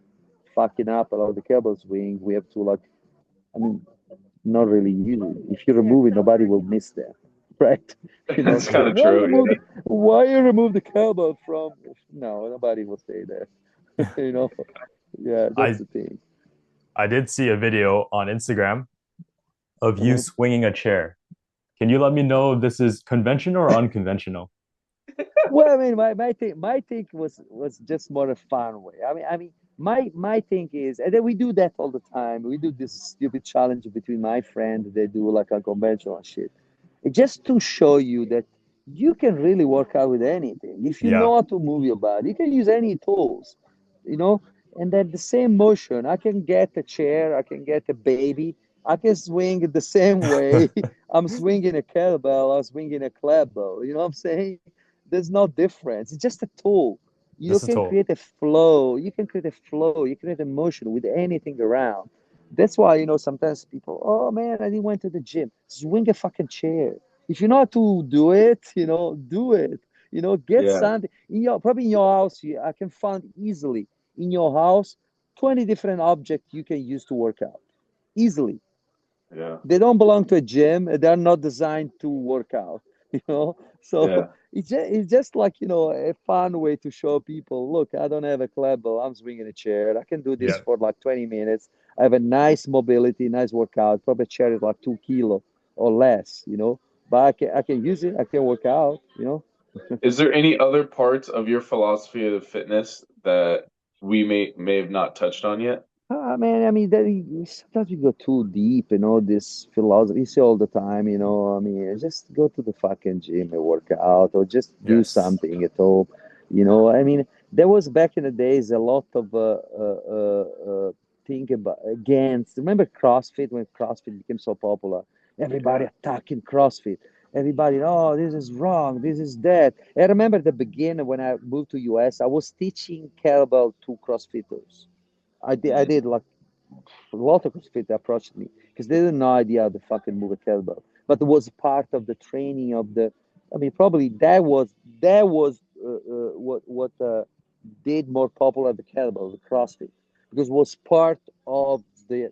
Speaker 2: fucking up about the kettlebell swing. We have to like, I mean, not really use it. If you remove it, nobody will miss that, right? You know,
Speaker 4: It's
Speaker 2: say
Speaker 4: kind of true. Yeah.
Speaker 2: why you remove the kettlebell from? No, nobody will say that. You know, yeah, that's
Speaker 1: I
Speaker 2: the thing.
Speaker 1: I did see a video on Instagram of you
Speaker 2: Uh-huh.
Speaker 1: swinging a chair. Can you let me know if this is conventional or unconventional?
Speaker 2: Well, I mean, my thing was just more a fun way. I mean, my thing is, and then we do that all the time. We do this stupid challenge between my friends. They do like a conventional shit. It's just to show you that you can really work out with anything if you
Speaker 1: Yeah,
Speaker 2: know how to move your body. You can use any tools, you know. And then the same motion, I can get a chair, I can get a baby, I can swing it the same way. I'm swinging a kettlebell, I'm swinging a club bell. You know what I'm saying? There's no difference. It's just a tool. You
Speaker 1: just a
Speaker 2: can
Speaker 1: tool.
Speaker 2: create a flow. You can create a flow. You create a motion with anything around. That's why, sometimes people, oh man, I didn't went to the gym. Swing a fucking chair. If you know how to do it, do it. Get
Speaker 4: Yeah.
Speaker 2: something probably in your house. I can find easily in your house 20 different objects you can use to work out easily.
Speaker 4: Yeah.
Speaker 2: They don't belong to a gym. They're not designed to work out, you know. So
Speaker 4: Yeah.
Speaker 2: it's just like a fun way to show people, look, I don't have a club, but I'm swinging a chair. I can do this
Speaker 1: Yeah.
Speaker 2: for like 20 minutes. I have a nice mobility, nice workout. Probably a chair is like 2 kilo or less, but I can use it. I can work out.
Speaker 4: Is there any other parts of your philosophy of fitness that we may have not touched on yet?
Speaker 2: Man, I mean, sometimes we go too deep, this philosophy. You see all the time, I mean, just go to the fucking gym and work out or just do
Speaker 1: Yes.
Speaker 2: something at home. I mean, there was back in the days a lot of think about against. Remember CrossFit when CrossFit became so popular? Everybody
Speaker 4: Yeah.
Speaker 2: attacking CrossFit. Everybody, oh, this is wrong, this is that. I remember the beginning when I moved to US, I was teaching kettlebell to CrossFitters. I
Speaker 4: Mhm.
Speaker 2: did like a lot of CrossFit approached me because they had no idea how to fucking move a kettlebell. But it was part of the training of the. I mean, probably that was what did more popular the kettlebell, the CrossFit, because it was part of the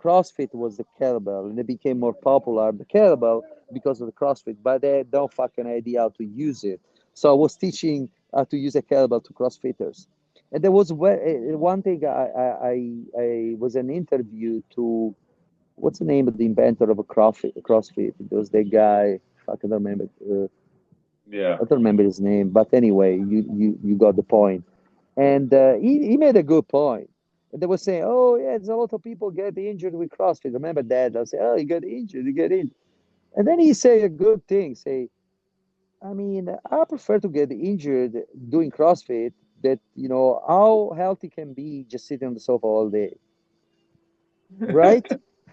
Speaker 2: CrossFit was the kettlebell, and it became more popular the kettlebell because of the CrossFit. But they had no fucking idea how to use it. So I was teaching how to use a kettlebell to CrossFitters. And there was one thing I was an interview to what's the name of the inventor of a CrossFit? It was the guy. Fuck, I don't remember.
Speaker 4: Yeah.
Speaker 2: I don't remember his name, but anyway, you got the point. And he made a good point. And they were saying, oh yeah, there's a lot of people get injured with CrossFit. Remember that? I say, oh, you get injured, you get injured. And then he say a good thing. Say, I mean, I prefer to get injured doing CrossFit that, how healthy can be just sitting on the sofa all day, right?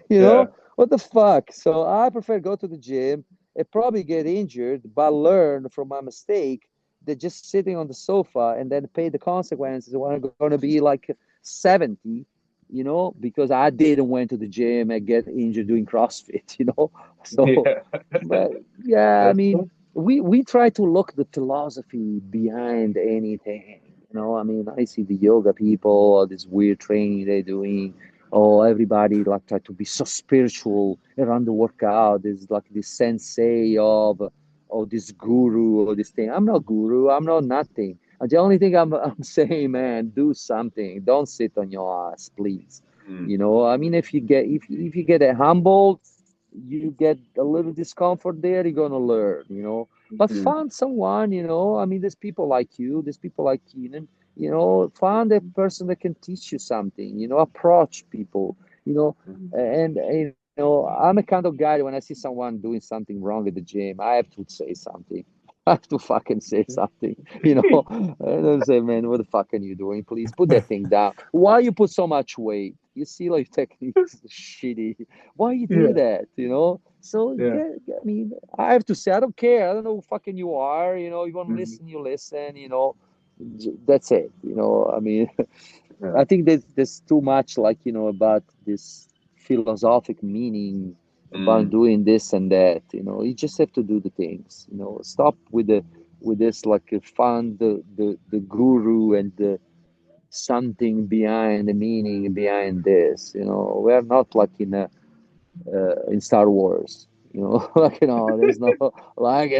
Speaker 4: Yeah.
Speaker 2: What the fuck? So I prefer go to the gym and probably get injured, but learn from my mistake than just sitting on the sofa and then pay the consequences when I'm going to be like 70, because I didn't went to the gym and get injured doing CrossFit. So,
Speaker 4: Yeah.
Speaker 2: but yeah, I
Speaker 4: That's
Speaker 2: mean,
Speaker 4: fun.
Speaker 2: we try to look the philosophy behind anything. I mean, I see the yoga people, all this weird training they're doing. Oh, everybody like try to be so spiritual around the workout. There's like this sensei of this guru or this thing. I'm not guru. I'm not nothing. And the only thing I'm saying, man, do something. Don't sit on your ass, please.
Speaker 4: Mm.
Speaker 2: I mean, if you get humbled, you get a little discomfort there. You're gonna learn. But
Speaker 4: Mm.
Speaker 2: find someone. I mean, there's people like you. There's people like Keenan. Find a person that can teach you something. Approach people. And I'm a kind of guy when I see someone doing something wrong at the gym, I have to say something. I have to fucking say something. I don't say, man, what the fuck are you doing? Please put that thing down. Why you put so much weight? You see like techniques shitty. Why you do
Speaker 4: Yeah.
Speaker 2: that? So
Speaker 4: Yeah.
Speaker 2: I mean, I have to say I don't care. I don't know who fucking you are. You want to
Speaker 4: Mhm.
Speaker 2: listen, you listen. That's it. I mean,
Speaker 4: Yeah.
Speaker 2: I think there's too much like about this philosophic meaning about
Speaker 4: Mm.
Speaker 2: doing this and that. You just have to do the things. Stop with this like find the guru and the something behind the meaning behind this. We're not like in Star Wars. Like there's no like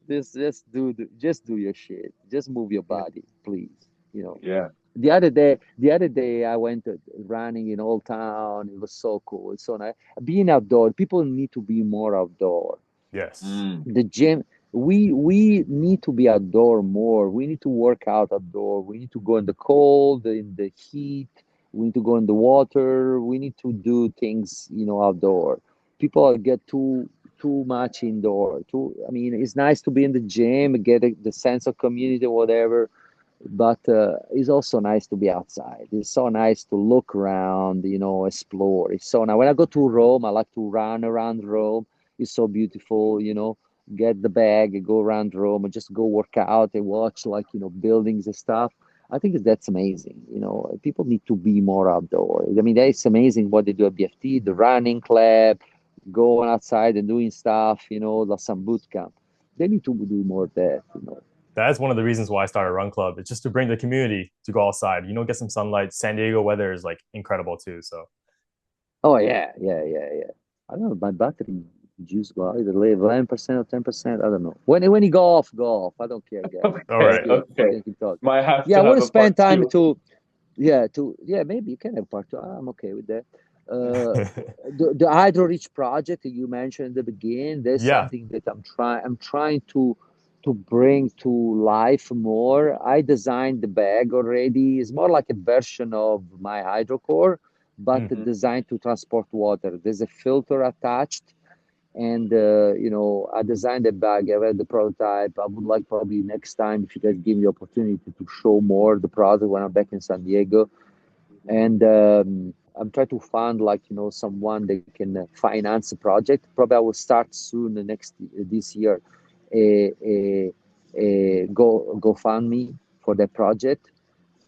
Speaker 2: this just do your shit. Just move your
Speaker 4: Yeah.
Speaker 2: body, please.
Speaker 4: Yeah.
Speaker 2: The other day I went running in Old Town. It was so cool. It's so nice. Being outdoor, people need to be more outdoor.
Speaker 1: Yes.
Speaker 4: Mm.
Speaker 2: The gym, we need to be outdoor more. We need to work out outdoor. We need to go in the cold, in the heat. We need to go in the water. We need to do things, outdoor. People get too much indoor. I mean, it's nice to be in the gym, get the sense of community, whatever, but it's also nice to be outside. It's so nice to look around, explore. It's so nice. When I go to Rome, I like to run around Rome. It's so beautiful, get the bag and go around Rome and just go work out and watch like, buildings and stuff. I think that's amazing. People need to be more outdoor. I mean, it's amazing what they do at BFT, the running club, going outside and doing stuff, like some boot camp. They need to do more of that.
Speaker 1: That's one of the reasons why I started Run Club. It's just to bring the community to go outside, get some sunlight. San Diego weather is like incredible too. So,
Speaker 2: Oh yeah, yeah, yeah, yeah. I don't know. My battery juice go either 11% or 10%. I don't know. When you go off. I don't care, guys.
Speaker 1: all
Speaker 2: Just
Speaker 1: right.
Speaker 4: Okay.
Speaker 2: keep
Speaker 4: Okay.
Speaker 2: fucking keep talking.
Speaker 4: Might have
Speaker 2: Yeah,
Speaker 4: to
Speaker 2: I want
Speaker 4: have
Speaker 2: to
Speaker 4: a part
Speaker 2: spend time
Speaker 4: two.
Speaker 2: to maybe you can have part two. I'm okay with that. Uh, the Hydro Reach project that you mentioned in the beginning, there's
Speaker 1: Yeah.
Speaker 2: something that I'm trying to bring to life more. I designed the bag already. It's more like a version of my HydroCore, but
Speaker 1: Hmm.
Speaker 2: designed to transport water. There's a filter attached, and I designed a bag. I read the prototype. I would like probably next time if you guys give me the opportunity to show more the product when I'm back in San Diego. And I'm trying to find like someone that can finance the project. Probably I will start soon the next this year a GoFundMe for that project.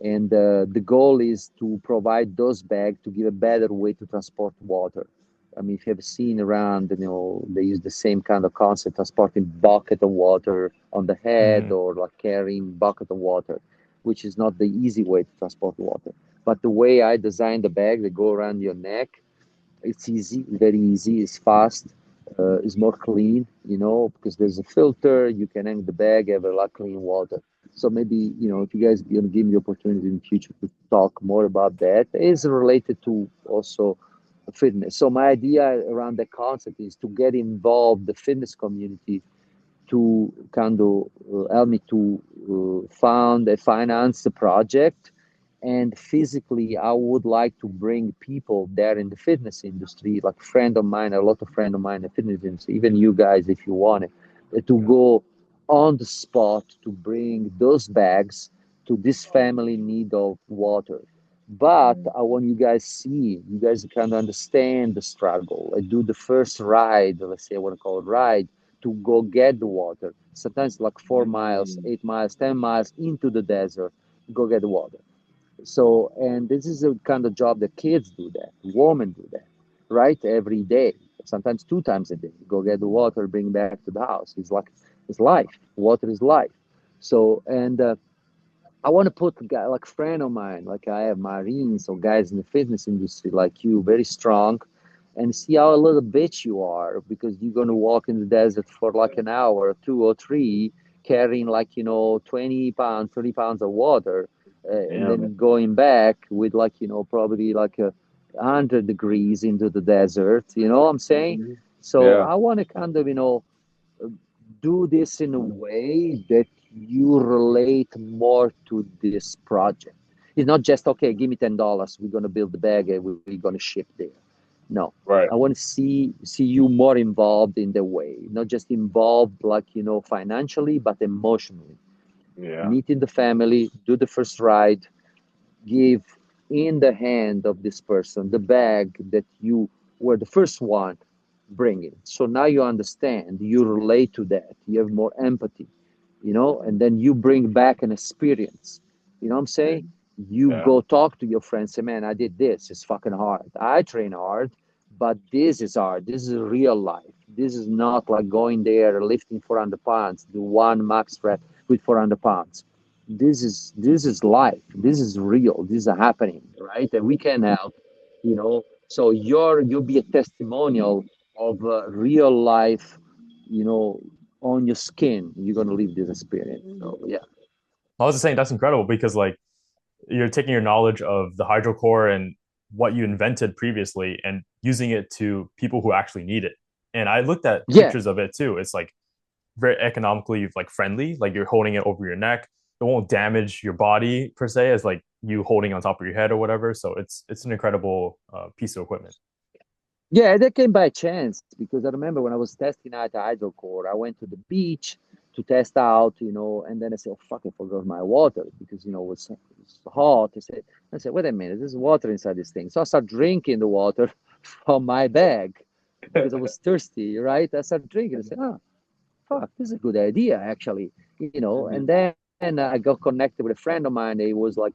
Speaker 2: And the goal is to provide those bags to give a better way to transport water. I mean, if you have seen around, they use the same kind of concept, transporting bucket of water on the head
Speaker 1: Hmm.
Speaker 2: or like carrying bucket of water, which is not the easy way to transport water. But the way I designed the bag, they go around your neck. It's easy, very easy. It's fast. It's more clean, because there's a filter. You can hang the bag, have a lot of clean water. So maybe, if you guys gonna give me the opportunity in the future to talk more about that, is related to also fitness. So my idea around the concept is to get involved the fitness community to kind of help me to fund and finance the project. And physically, I would like to bring people there in the fitness industry, like friend of mine, a lot of friend of mine in the fitness industry, even you guys, if you want it, to go on the spot to bring those bags to this family in need of water. But I want you guys kind of understand the struggle. I do the first ride, let's say I want to call it ride, to go get the water. Sometimes like 4 miles,
Speaker 4: Mm.
Speaker 2: 8 miles, 10 miles into the desert, go get the water. So, and this is the kind of job that kids do that, women do that, right? Every day, sometimes 2 times a day. Go get the water, bring back to the house. It's life. Water is life. So, and I want to put a guy like friend of mine, like I have Marines or guys in the fitness industry like you, very strong, and see how a little bitch you are because you're gonna walk in the desert for like an hour, 2 or 3, carrying like 20 pounds, 30 pounds of water, and
Speaker 4: Yeah.
Speaker 2: then going back with like probably like 100 degrees into the desert. You know what I'm saying?
Speaker 4: Mhm.
Speaker 2: So
Speaker 4: Yeah.
Speaker 2: I want to kind of do this in a way that you relate more to this project. It's not just okay, give me $10, we're gonna build the bag and we're gonna ship there. No.
Speaker 4: Right.
Speaker 2: I want to see you more involved in the way, not just involved like financially, but emotionally.
Speaker 4: Yeah.
Speaker 2: Meeting the family, do the first ride, give. in the hand of this person the bag that you were the first one bringing. So now you understand, you relate to that, you have more empathy, and then you bring back an experience. You know what I'm saying? You
Speaker 4: Yeah.
Speaker 2: go talk to your friends, say, man, I did this. It's fucking hard. I train hard, but this is hard. This is real life. This is not like going there lifting 400 pounds, do one max rep with 400 pounds. This is life. This is real. This is happening, right? And we can help, So you'll be a testimonial of real life, you know, on your skin. You're gonna live this experience. So yeah.
Speaker 1: I was just saying that's incredible because like you're taking your knowledge of the hydrocore and what you invented previously and using it to people who actually need it. And I looked at
Speaker 2: Yeah,
Speaker 1: pictures of it too. It's like very economically like friendly. Like you're holding it over your neck. It won't damage your body per se as like you holding on top of your head or whatever. So it's an incredible piece of equipment.
Speaker 2: yeah, that came by chance because I remember when I was testing out the HydroCore, I went to the beach to test out, and then I said, "Oh fuck, I forgot my water," because it was hot. I said, "Wait a minute, there's water inside this thing." So I started drinking the water from my bag because I was thirsty, right? I started drinking. I said, "Oh fuck, this is a good idea, actually,"
Speaker 4: Mhm.
Speaker 2: And then I got connected with a friend of mine. He was like,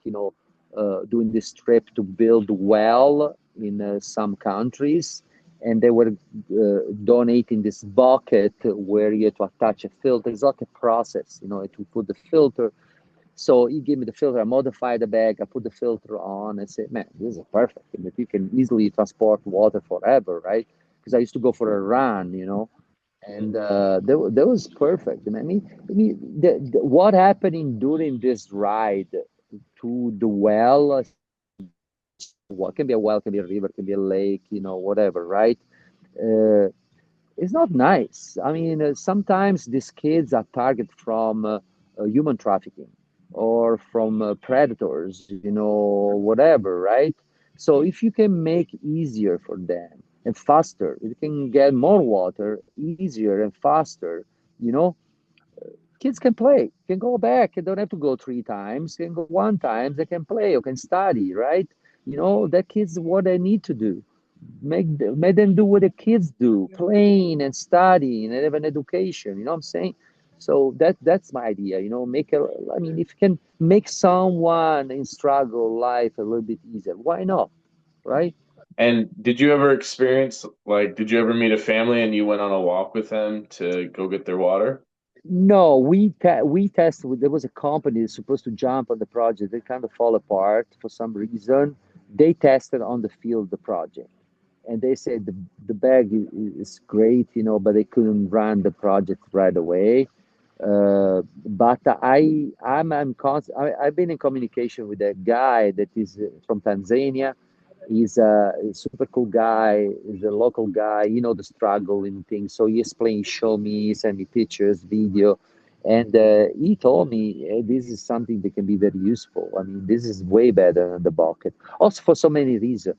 Speaker 2: doing this trip to build well in some countries, and they were donating this bucket where you had to attach a filter. It's like a process, to put the filter. So he gave me the filter. I modified the bag. I put the filter on. I said, "Man, this is perfect. I mean, you can easily transport water forever, right?" Because I used to go for a run, and that was perfect. What happening during this ride to the well? What can be a well, can be a river, can be a lake, whatever, right? Uh, it's not nice. I mean, sometimes these kids are target from human trafficking or from predators, whatever, right? So if you can make easier for them and faster, you can get more water easier and faster, you know, kids can play, can go back, and don't have to go three times, can go one time, they can play or can study, right? That kids what they need to do. Make them do what the kids do, playing and studying and have an education. You know what I'm saying? So that's my idea. I mean, if you can make someone in struggle life a little bit easier, why not? Right?
Speaker 4: And did you ever experience, like, did you ever meet a family and you went on a walk with them to go get their water?
Speaker 2: No, we tested. There was a company that's supposed to jump on the project. They kind of fall apart for some reason. They tested on the field the project, and they said the bag is great, but they couldn't run the project right away. But I've been in communication with a guy that is from Tanzania. He's a super cool guy. He's a local guy. The struggle and things. So he explained, show me, send me pictures, video, and he told me this is something that can be very useful. I mean, this is way better than the bucket. Also for so many reasons.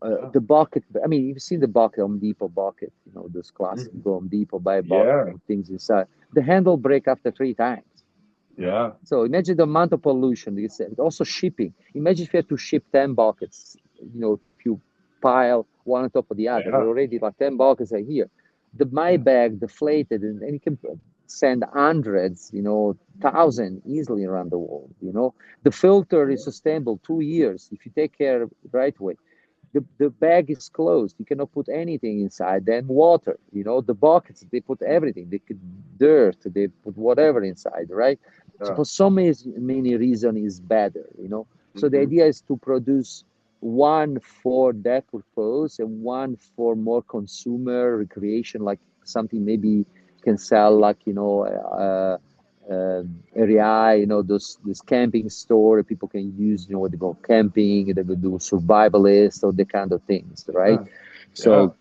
Speaker 4: Yeah.
Speaker 2: The bucket. I mean, you've seen the bucket, Home Depot bucket. Those classic.
Speaker 4: Mhm.
Speaker 2: Go Home Depot, buy a bucket,
Speaker 4: Yeah.
Speaker 2: put things inside. The handle break after three times.
Speaker 4: Yeah.
Speaker 2: So imagine the amount of pollution. It's also shipping. Imagine if you had to ship 10 buckets. If you pile one on top of the other, there
Speaker 4: Yeah.
Speaker 2: are already like 10 buckets are here. My bag deflated, and you can send hundreds, thousand easily around the world. The filter is sustainable 2 years if you take care of it the right way. The bag is closed. You cannot put anything inside. Then water, the buckets, they put everything. They put dirt, they put whatever inside, right? So
Speaker 4: Yeah.
Speaker 2: for so many reasons is better, So the
Speaker 4: Hmm.
Speaker 2: idea is to produce one for that purpose and one for more consumer recreation, like something maybe can sell like, area, those this camping store people can use, when they go camping, they go do survivalist or the kind of things, right?
Speaker 4: Yeah. Yeah.
Speaker 2: So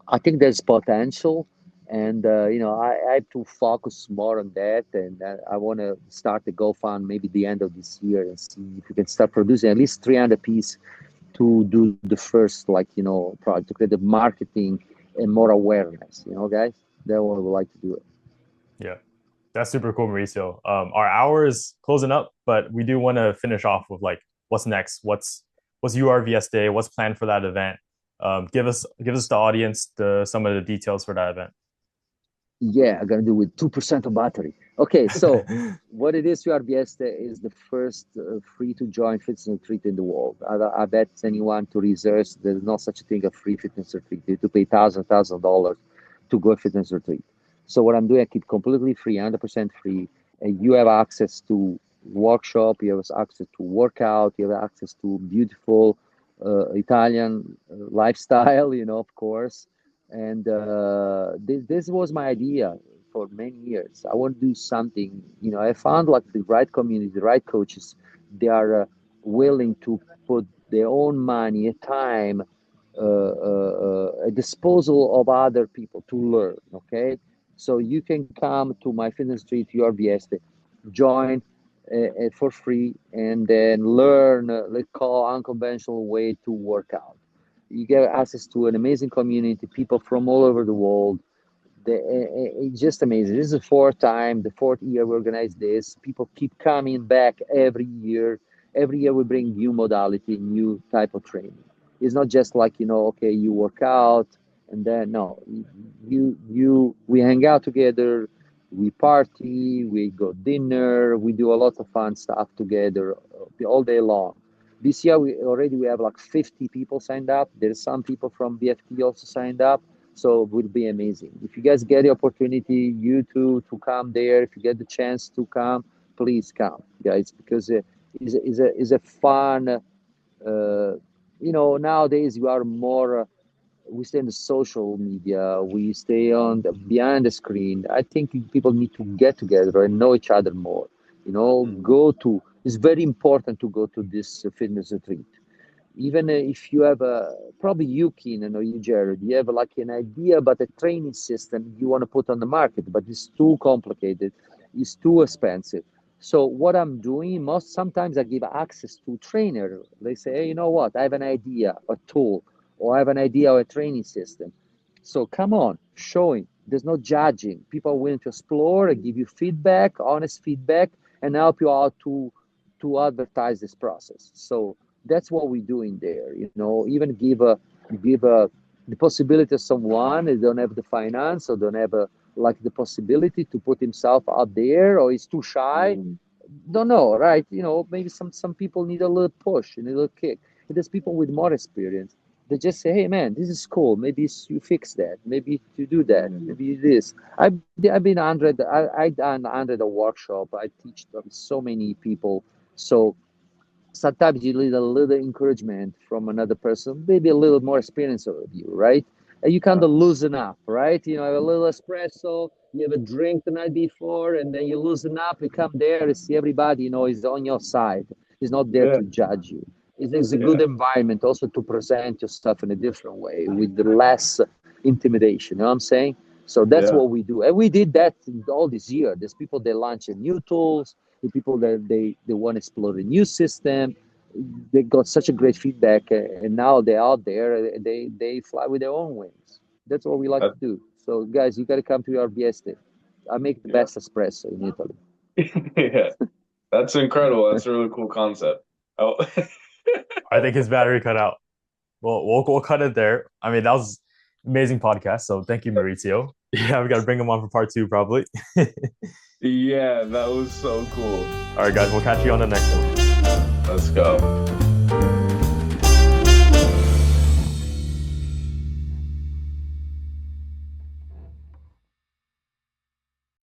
Speaker 2: I think there's potential, and I have to focus more on that, and I want to start the GoFund maybe the end of this year and see if we can start producing at least 300 pieces to do the first, like, project to create the marketing and more awareness, guys. That's what I would like to do it.
Speaker 1: Yeah. That's super cool, Mauricio. Our hour is closing up, but we do want to finish off with like what's next? What's URVS Day? What's planned for that event? Give us the audience some of the details for that event.
Speaker 2: Yeah, I'm gonna do with 2% of battery. Okay, so what it is, URBS is the first free to join fitness retreat in the world. I bet anyone to research. There's no such a thing a free fitness retreat. You have to pay $1,000 to go fitness retreat. So what I'm doing, I keep completely free, 100% free. And you have access to workshop, you have access to workout, you have access to beautiful Italian lifestyle, of course. And this was my idea for many years. I want to do something. I found like the right community, the right coaches. They are willing to put their own money, time, a disposal of other people to learn. Okay, so you can come to my fitness street URBS, join for free, and then learn. Let's call unconventional way to work out. You get access to an amazing community, people from all over the world. It's just amazing. This is the fourth year we organize this. People keep coming back every year. Every year we bring new modality, new type of training. It's not just like, okay, you work out and then no, we hang out together, we party, we go dinner, we do a lot of fun stuff together all day long. This year we have like 50 people signed up. There's some people from BFT also signed up. So it would be amazing. If you guys get the opportunity, you to come there, if you get the chance to come, please come, guys, because it's a fun, nowadays you are more, we stay in the social media, we stay on behind the screen. I think people need to get together and know each other more. It's very important to go to this fitness retreat. Even if you have probably you, Keenan, or you, Jared, you have like an idea about a training system you want to put on the market, but it's too complicated, it's too expensive. So what I'm doing, sometimes I give access to trainer. They say, hey, you know what? I have an idea, a tool, or I have an idea of a training system. So come on, showing. There's no judging. People are willing to explore and give you feedback, honest feedback, and help you out to advertise this process. So that's what we're doing there. Even give the possibility of someone who don't have the finance or don't have like the possibility to put himself out there, or is too shy. Don't know, right? Maybe some people need a little push, a little kick. But there's people with more experience. They just say, "Hey, man, this is cool. Maybe you fix that. Maybe you do that. Maybe you this." I've been 100. I done 100 a workshop. I teach them so many people. So sometimes you need a little encouragement from another person, maybe a little more experience of you, right? And you kind of loosen up, right? Have a little espresso, you have a drink the night before, and then you loosen up, you come there and see everybody, is on your side. He's not there to judge you. It's a good environment also to present yourself in a different way with less intimidation. You know what I'm saying? So that's what we do. And we did that all this year. There's people that launch new tools, the people that they want to explore a new system. They got such a great feedback, and now they're out there. They fly with their own wings. That's what we like to do. So, guys, you got to come to our Bieste. I make the best espresso in Italy.
Speaker 4: Yeah, that's incredible. That's a really cool concept. Oh,
Speaker 1: I think his battery cut out. Well, we'll cut it there. I mean, that was amazing podcast. So thank you, Maurizio. Yeah, we got to bring him on for part 2 probably.
Speaker 4: yeah, that was so cool.
Speaker 1: All right, guys, we'll catch you on the next one.
Speaker 4: Let's go.